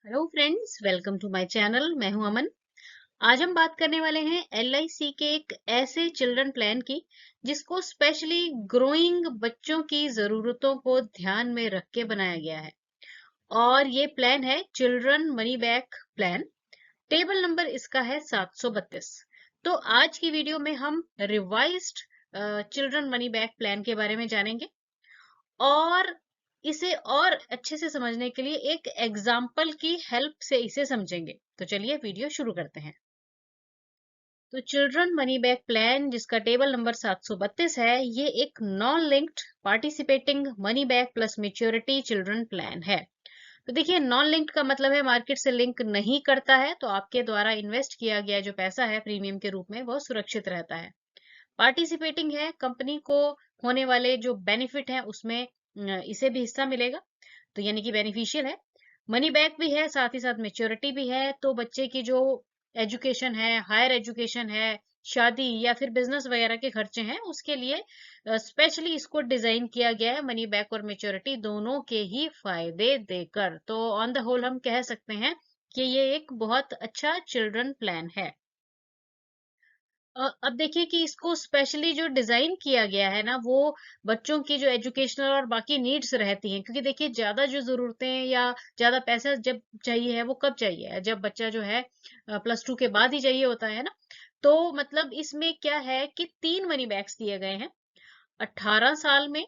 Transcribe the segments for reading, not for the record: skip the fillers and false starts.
Hello friends, welcome to my channel. मैं हूं अमन। आज हम बात करने वाले हैं एलआईसी के एक ऐसे चिल्ड्रन प्लान की जिसको स्पेशली ग्रोइंग बच्चों की जरूरतों को ध्यान में रख के बनाया गया है। और ये प्लान है children money back plan. Table number इसका है 732। तो आज की वीडियो में हम revised children money back plan के बारे में जानेंगे और इसे और अच्छे से समझने के लिए एक एग्जाम्पल की हेल्प से इसे समझेंगे। तो चलिए वीडियो शुरू करते हैं। तो चिल्ड्रन मनी बैक प्लान जिसका टेबल नंबर 732 है, ये एक non linked participating money back plus maturity children plan है। तो देखिए, नॉन लिंक्ड का मतलब है मार्केट से लिंक नहीं करता है, तो आपके द्वारा इन्वेस्ट किया गया जो पैसा है प्रीमियम के रूप में वो सुरक्षित रहता है। पार्टिसिपेटिंग है, कंपनी को होने वाले जो बेनिफिट है उसमें इसे भी हिस्सा मिलेगा, तो यानी कि बेनिफिशियल है। मनी बैक भी है, साथ ही साथ मेच्योरिटी भी है। तो बच्चे की जो एजुकेशन है, हायर एजुकेशन है, शादी या फिर बिजनेस वगैरह के खर्चे हैं, उसके लिए स्पेशली इसको डिजाइन किया गया है मनी बैक और मेच्योरिटी दोनों के ही फायदे देकर। तो ऑन द होल हम कह सकते हैं कि ये एक बहुत अच्छा चिल्ड्रन प्लान है। अब देखिए कि इसको स्पेशली जो डिजाइन किया गया है ना, वो बच्चों की जो एजुकेशनल और बाकी नीड्स रहती हैं। क्योंकि देखिए, ज्यादा जो जरूरतें या ज्यादा पैसा जब चाहिए है वो कब चाहिए है, जब बच्चा जो है +2 के बाद ही चाहिए होता है ना। तो मतलब इसमें क्या है कि 3 मनी बैग्स दिए गए हैं। 18 साल में,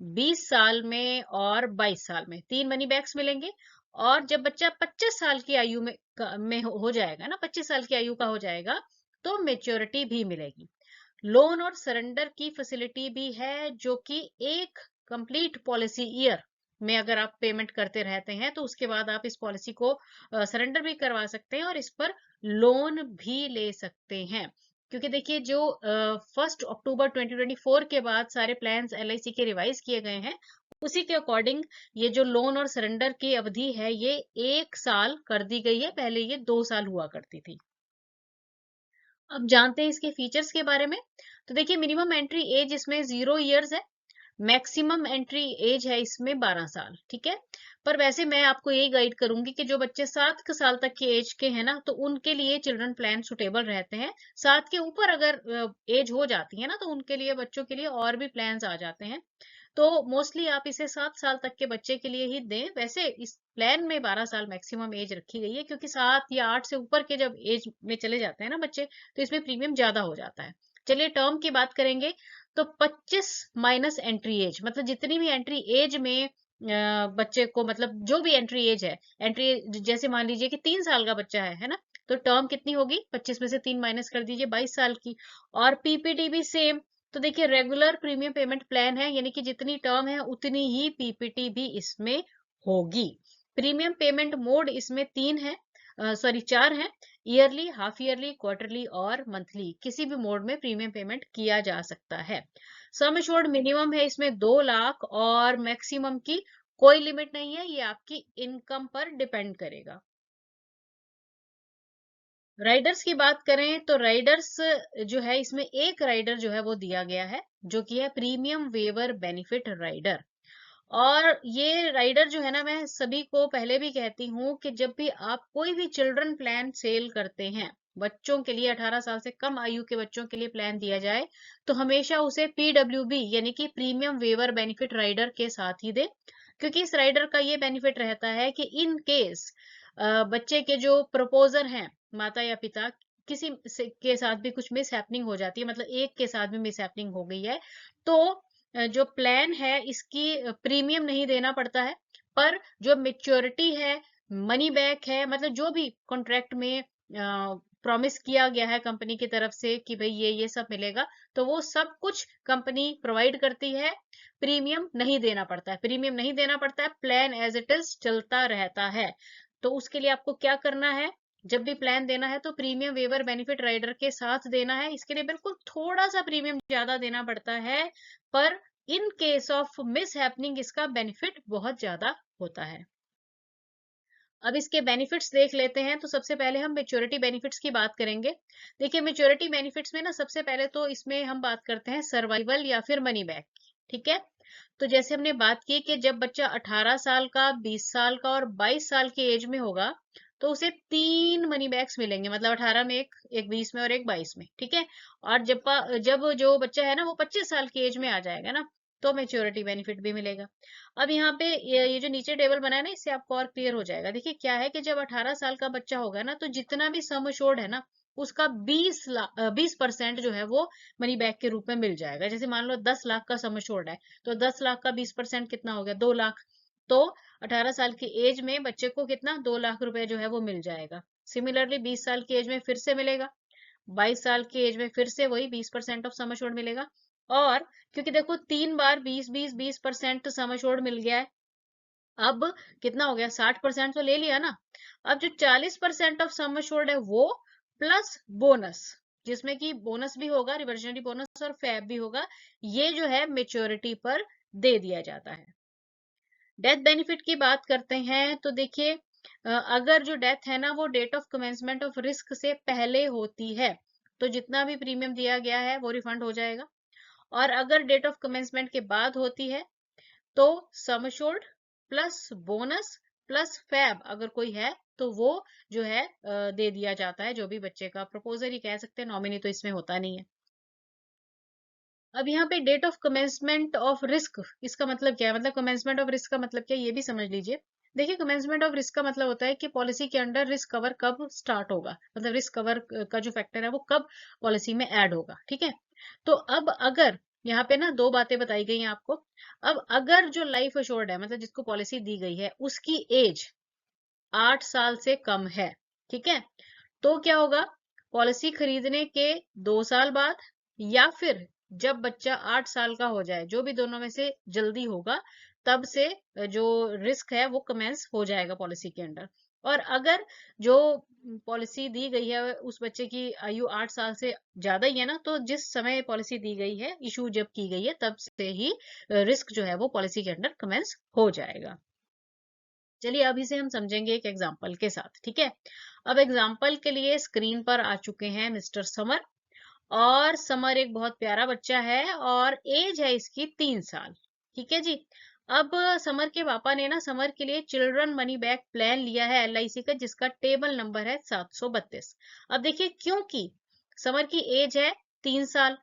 20 साल में और 22 साल में 3 मनी बैग्स मिलेंगे। और जब बच्चा 25 साल की आयु में हो जाएगा ना, 25 साल की आयु का हो जाएगा, तो मेच्योरिटी भी मिलेगी। लोन और सरेंडर की फैसिलिटी भी है, जो कि एक कंप्लीट पॉलिसी ईयर में अगर आप पेमेंट करते रहते हैं तो उसके बाद आप इस पॉलिसी को सरेंडर भी करवा सकते हैं और इस पर लोन भी ले सकते हैं। क्योंकि देखिए, जो 1 अक्टूबर 2024 के बाद सारे प्लान्स एलआईसी के रिवाइज किए गए हैं, उसी के अकॉर्डिंग ये जो लोन और सरेंडर की अवधि है ये 1 साल कर दी गई है। पहले ये 2 साल हुआ करती थी। अब जानते हैं इसके फीचर्स के बारे में। तो देखिए, मिनिमम एंट्री एज इसमें 0 इयर्स है। मैक्सिमम एंट्री एज है इसमें 12 साल। ठीक है। पर वैसे मैं आपको यही गाइड करूंगी कि जो बच्चे 7 साल तक की एज के हैं ना, तो उनके लिए चिल्ड्रन प्लान सुटेबल रहते हैं। 7 के ऊपर अगर एज हो जाती है ना, तो उनके लिए, बच्चों के लिए और भी प्लान्स आ जाते हैं। तो मोस्टली आप इसे 7 साल तक के बच्चे के लिए ही दें। वैसे इस प्लान में 12 साल मैक्सिमम एज रखी गई है, क्योंकि 7 या 8 से ऊपर के जब एज में चले जाते हैं ना बच्चे, तो इसमें प्रीमियम ज्यादा हो जाता है। चलिए टर्म की बात करेंगे। तो 25 माइनस एंट्री एज, मतलब जितनी भी एंट्री एज में बच्चे को, मतलब जो भी एंट्री एज है, एंट्री जैसे मान लीजिए कि 3 साल का बच्चा है ना, तो टर्म कितनी होगी? 25 में से 3 माइनस कर दीजिए, 22 साल की। और पीपीटी भी सेम। तो देखिए, रेगुलर प्रीमियम पेमेंट प्लान है, यानी कि जितनी टर्म है उतनी ही पीपीटी भी इसमें होगी। प्रीमियम पेमेंट मोड इसमें 4 है। ईयरली, हाफ ईयरली, क्वार्टरली और मंथली, किसी भी मोड में प्रीमियम पेमेंट किया जा सकता है। सम एश्योर्ड मिनिमम है इसमें 2 लाख, और मैक्सिमम की कोई लिमिट नहीं है, ये आपकी इनकम पर डिपेंड करेगा। राइडर्स की बात करें तो राइडर्स जो है, इसमें एक राइडर जो है वो दिया गया है, जो कि है प्रीमियम वेवर बेनिफिट राइडर। और ये राइडर जो है ना, मैं सभी को पहले भी कहती हूँ कि जब भी आप कोई भी चिल्ड्रन प्लान सेल करते हैं, बच्चों के लिए, 18 साल से कम आयु के बच्चों के लिए प्लान दिया जाए, तो हमेशा उसे पीडब्ल्यूबी यानी कि प्रीमियम वेवर बेनिफिट राइडर के साथ ही दे। क्योंकि इस राइडर का ये बेनिफिट रहता है कि इन केस बच्चे के जो प्रपोजर हैं, माता या पिता, के साथ भी कुछ मिस हैपनिंग हो जाती है, मतलब एक के साथ भी मिस हैपनिंग हो गई है, तो जो प्लान है इसकी प्रीमियम नहीं देना पड़ता है। पर जो मेच्योरिटी है, मनी बैक है, मतलब जो भी कॉन्ट्रैक्ट में प्रॉमिस किया गया है कंपनी की तरफ से कि भाई ये सब मिलेगा, तो वो सब कुछ कंपनी प्रोवाइड करती है। प्रीमियम नहीं देना पड़ता है, प्रीमियम नहीं देना पड़ता है, प्लान एज इट इज चलता रहता है। तो उसके लिए आपको क्या करना है? जब भी प्लान देना है तो प्रीमियम वेवर बेनिफिट राइडर के साथ देना है। इसके लिए बिल्कुल थोड़ा सा प्रीमियम ज्यादा देना पड़ता है, पर in case of miss happening इसका बेनिफिट बहुत ज्यादा होता है। अब इसके बेनिफिट्स देख लेते हैं। तो सबसे पहले हम मेच्योरिटी बेनिफिट्स की बात करेंगे। देखिए, मेच्योरिटी बेनिफिट्स में ना, सबसे पहले तो इसमें हम बात करते हैं सर्वाइवल या फिर मनी बैक। ठीक है। तो जैसे हमने बात की कि जब बच्चा 18 साल का, 20 साल का और 22 साल की एज में होगा, तो उसे 3 मनी बैग्स मिलेंगे, मतलब 18 में एक 20 में और एक 22 में, ठीक है। और जब जो बच्चा है ना वो 25 साल की एज में आ जाएगा ना, तो मेच्योरिटी बेनिफिट भी मिलेगा। अब यहाँ पे ये जो नीचे टेबल बना है ना, इससे आपको और क्लियर हो जाएगा। देखिए क्या है कि जब 18 साल का बच्चा होगा ना, तो जितना भी सम एश्योर्ड है ना, उसका 20% जो है वो मनी बैक के रूप में मिल जाएगा। जैसे मान लो 10 लाख का सम एश्योर्ड है, तो 10 लाख का 20% कितना हो गया, 2 लाख। तो 18 साल की एज में बच्चे को कितना, 2 लाख रुपए जो है वो मिल जाएगा। सिमिलरली 20 साल की एज में फिर से मिलेगा, 22 साल की एज में फिर से वही 20% ऑफ सम एश्योर्ड मिलेगा। और क्योंकि देखो 3 बार 20% सम एश्योर्ड मिल गया है, अब कितना हो गया, 60% तो ले लिया ना। अब जो 40% ऑफ सम एश्योर्ड है वो प्लस बोनस, जिसमें कि बोनस भी होगा, रिवर्जनरी बोनस और फैब भी होगा, ये जो है मेच्योरिटी पर दे दिया जाता है। डेथ बेनिफिट की बात करते हैं तो देखिए, अगर जो डेथ है ना वो date of commencement of risk से पहले होती है, तो जितना भी प्रीमियम दिया गया है वो रिफंड हो जाएगा। और अगर डेट ऑफ कमेंसमेंट के बाद होती है, तो sum assured plus bonus plus FAB अगर कोई है, तो वो जो है दे दिया जाता है, जो भी बच्चे का प्रपोजर ही कह सकते हैं, नॉमिनी तो इसमें होता नहीं है। अब यहाँ पे date of commencement of risk, इसका मतलब क्या है, मतलब कमेंसमेंट ऑफ रिस्क का मतलब क्या है, ये भी समझ लीजिए। देखिए कमेंसमेंट ऑफ रिस्क का मतलब होता है कि पॉलिसी के अंडर रिस्क कवर कब स्टार्ट होगा, मतलब रिस्क कवर का जो फैक्टर है वो कब पॉलिसी में ऐड होगा, ठीक है। तो अब अगर यहाँ पे ना दो बातें बताई गई हैं आपको। अब अगर जो लाइफ एश्योर्ड है, मतलब जिसको पॉलिसी दी गई है, उसकी एज 8 साल से कम है, ठीक है, तो क्या होगा, पॉलिसी खरीदने के 2 साल बाद, या फिर जब बच्चा 8 साल का हो जाए, जो भी दोनों में से जल्दी होगा, तब से जो रिस्क है वो कमेंस हो जाएगा पॉलिसी के अंडर। और अगर जो पॉलिसी दी गई है उस बच्चे की आयु 8 साल से ज्यादा ही है ना, तो जिस समय पॉलिसी दी गई है, इशू जब की गई है, तब से ही रिस्क जो है वो पॉलिसी के अंडर कमेंस हो जाएगा। चलिए अब इसे हम समझेंगे एक एग्जाम्पल के साथ, ठीक है। अब एग्जाम्पल के लिए स्क्रीन पर आ चुके हैं मिस्टर समर। और समर एक बहुत प्यारा बच्चा है और एज है इसकी 3 साल, ठीक है जी। अब समर के पापा ने ना समर के लिए चिल्ड्रन मनी बैक प्लान लिया है LIC का, जिसका टेबल नंबर है 732। अब देखिए क्योंकि समर की एज है 3 साल,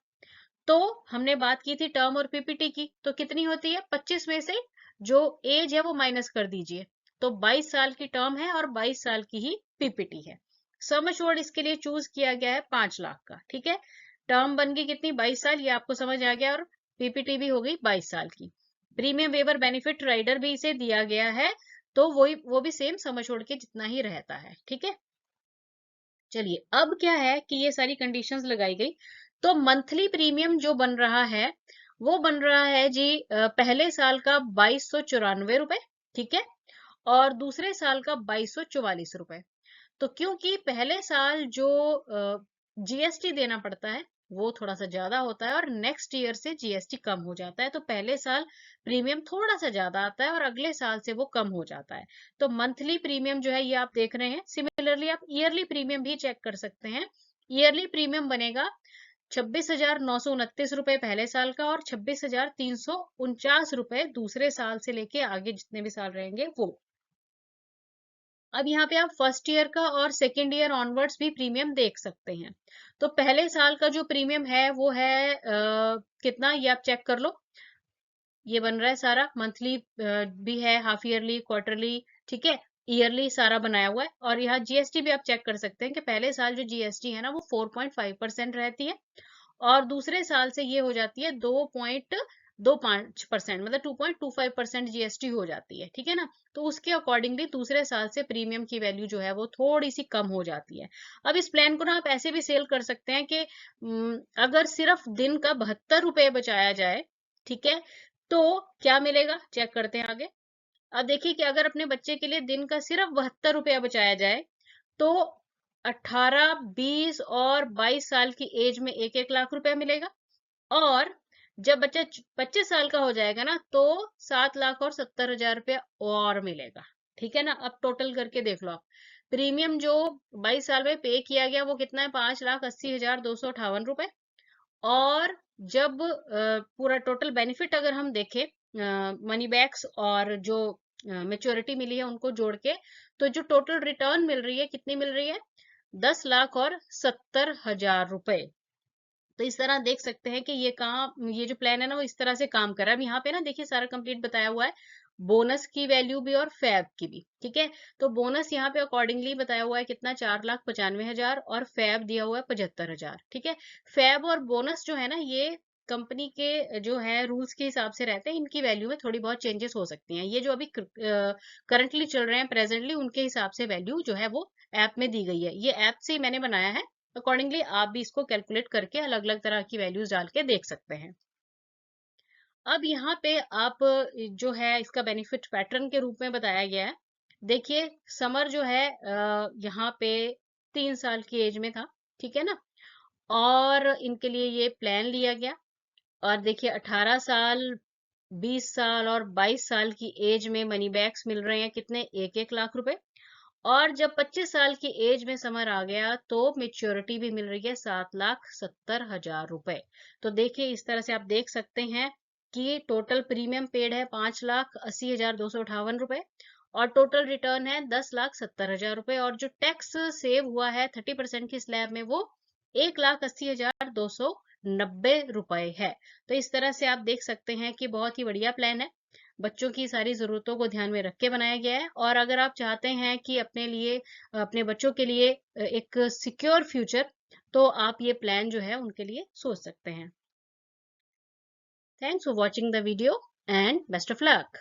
तो हमने बात की थी टर्म और पीपीटी की, तो कितनी होती है, 25 में से जो एज है वो माइनस कर दीजिए, तो 22 साल की टर्म है और 22 साल की ही पीपीटी है। सम एश्योर्ड इसके लिए चूज किया गया है 5 लाख का, ठीक है। टर्म बन गई कितनी, 22 साल, ये आपको समझ आ गया, और पीपीटी भी हो गई 22 साल की। प्रीमियम वेवर बेनिफिट राइडर भी इसे दिया गया है, तो वो भी सेम सम एश्योर्ड के जितना ही रहता है, ठीक है। चलिए अब क्या है कि ये सारी कंडीशंस लगाई गई, तो मंथली प्रीमियम जो बन रहा है वो बन रहा है जी, पहले साल का 2294 रुपए, ठीक है, और दूसरे साल का 2244 रुपए। तो क्योंकि पहले साल जो जीएसटी देना पड़ता है वो थोड़ा सा ज्यादा होता है, और नेक्स्ट ईयर से जीएसटी कम हो जाता है, तो पहले साल प्रीमियम थोड़ा सा ज्यादा आता है और अगले साल से वो कम हो जाता है। तो मंथली प्रीमियम जो है ये आप देख रहे हैं। सिमिलरली आप ईयरली प्रीमियम भी चेक कर सकते हैं। ईयरली प्रीमियम बनेगा 26,929 रुपए पहले साल का, और 26,349 रुपए दूसरे साल से लेके आगे जितने भी साल रहेंगे वो। अब यहाँ पे आप फर्स्ट ईयर का और सेकेंड ईयर ऑनवर्ड्स भी प्रीमियम देख सकते हैं। तो पहले साल का जो प्रीमियम है वो है कितना, ये आप चेक कर लो। ये बन रहा है सारा मंथली भी है, हाफ ईयरली, क्वार्टरली, ठीक है, ईयरली सारा बनाया हुआ है। और यहाँ जीएसटी भी आप चेक कर सकते हैं कि पहले साल जो जीएसटी है ना वो 4.5% रहती है, और दूसरे साल से ये हो जाती है 2.25%, मतलब 2.25% जीएसटी हो जाती है, ठीक है ना। तो उसके अकॉर्डिंगली दूसरे साल से प्रीमियम की वैल्यू जो है वो थोड़ी सी कम हो जाती है। अब इस प्लान को ना आप ऐसे भी सेल कर सकते हैं कि अगर सिर्फ दिन का 72 रुपए बचाया जाए, ठीक है, तो क्या मिलेगा, चेक करते हैं आगे। अब देखिए कि अगर अपने बच्चे के लिए दिन का सिर्फ 72 रुपया बचाया जाए, तो 18, 20 और 22 साल की एज में 1-1 लाख रुपया मिलेगा। और जब बच्चा 25 साल का हो जाएगा ना, तो 7,70,000 रुपया और मिलेगा, ठीक है ना। अब टोटल करके देख लो आप, प्रीमियम जो 22 साल में पे किया गया वो कितना है, 5,80,258 रुपए। और जब पूरा टोटल बेनिफिट अगर हम देखें, मनी बैक्स और जो मेच्योरिटी मिली है उनको जोड़ के, तो जो टोटल रिटर्न मिल रही है कितनी मिल रही है? 10,70,000 रुपए। तो इस तरह देख सकते हैं कि ये जो प्लान है ना वो इस तरह से काम कर रहा है। अब यहाँ पे ना देखिए सारा कंप्लीट बताया हुआ है, बोनस की वैल्यू भी और फैब की भी, ठीक है। तो बोनस यहाँ पे अकॉर्डिंगली बताया हुआ है कितना, 4,95,000, और फैब दिया हुआ है 75,000, ठीक है। फैब और बोनस जो है ना ये कंपनी के जो है रूल्स के हिसाब से रहते हैं, इनकी वैल्यू में थोड़ी बहुत चेंजेस हो सकती हैं। ये जो अभी करंटली चल रहे हैं प्रेजेंटली, उनके हिसाब से वैल्यू जो है वो ऐप में दी गई है। ये ऐप से ही मैंने बनाया है, अकॉर्डिंगली आप भी इसको कैलकुलेट करके अलग अलग तरह की वैल्यूज डाल के देख सकते हैं। अब यहाँ पे आप जो है इसका बेनिफिट पैटर्न के रूप में बताया गया है। देखिए समर जो है यहाँ पे 3 साल की एज में था, ठीक है ना, और इनके लिए ये प्लान लिया गया। और देखिए 18 साल, 20 साल और 22 साल की एज में मनी बैक्स मिल रहे हैं कितने, 1-1 लाख रुपए। और जब 25 साल की एज में समर आ गया तो मेच्योरिटी भी मिल रही है 7,70,000 रुपए। तो देखिए इस तरह से आप देख सकते हैं कि टोटल प्रीमियम पेड है 5,80,258 रुपए, और टोटल रिटर्न है 10,70,000 रुपए, और जो टैक्स सेव हुआ है 30% की स्लैब में वो 1,80,290 रुपए है। तो इस तरह से आप देख सकते हैं कि बहुत ही बढ़िया प्लान है, बच्चों की सारी ज़रूरतों को ध्यान में रख के बनाया गया है। और अगर आप चाहते हैं कि अपने लिए, अपने बच्चों के लिए एक सिक्योर फ्यूचर, तो आप ये प्लान जो है उनके लिए सोच सकते हैं। Thanks for watching the video and best of luck.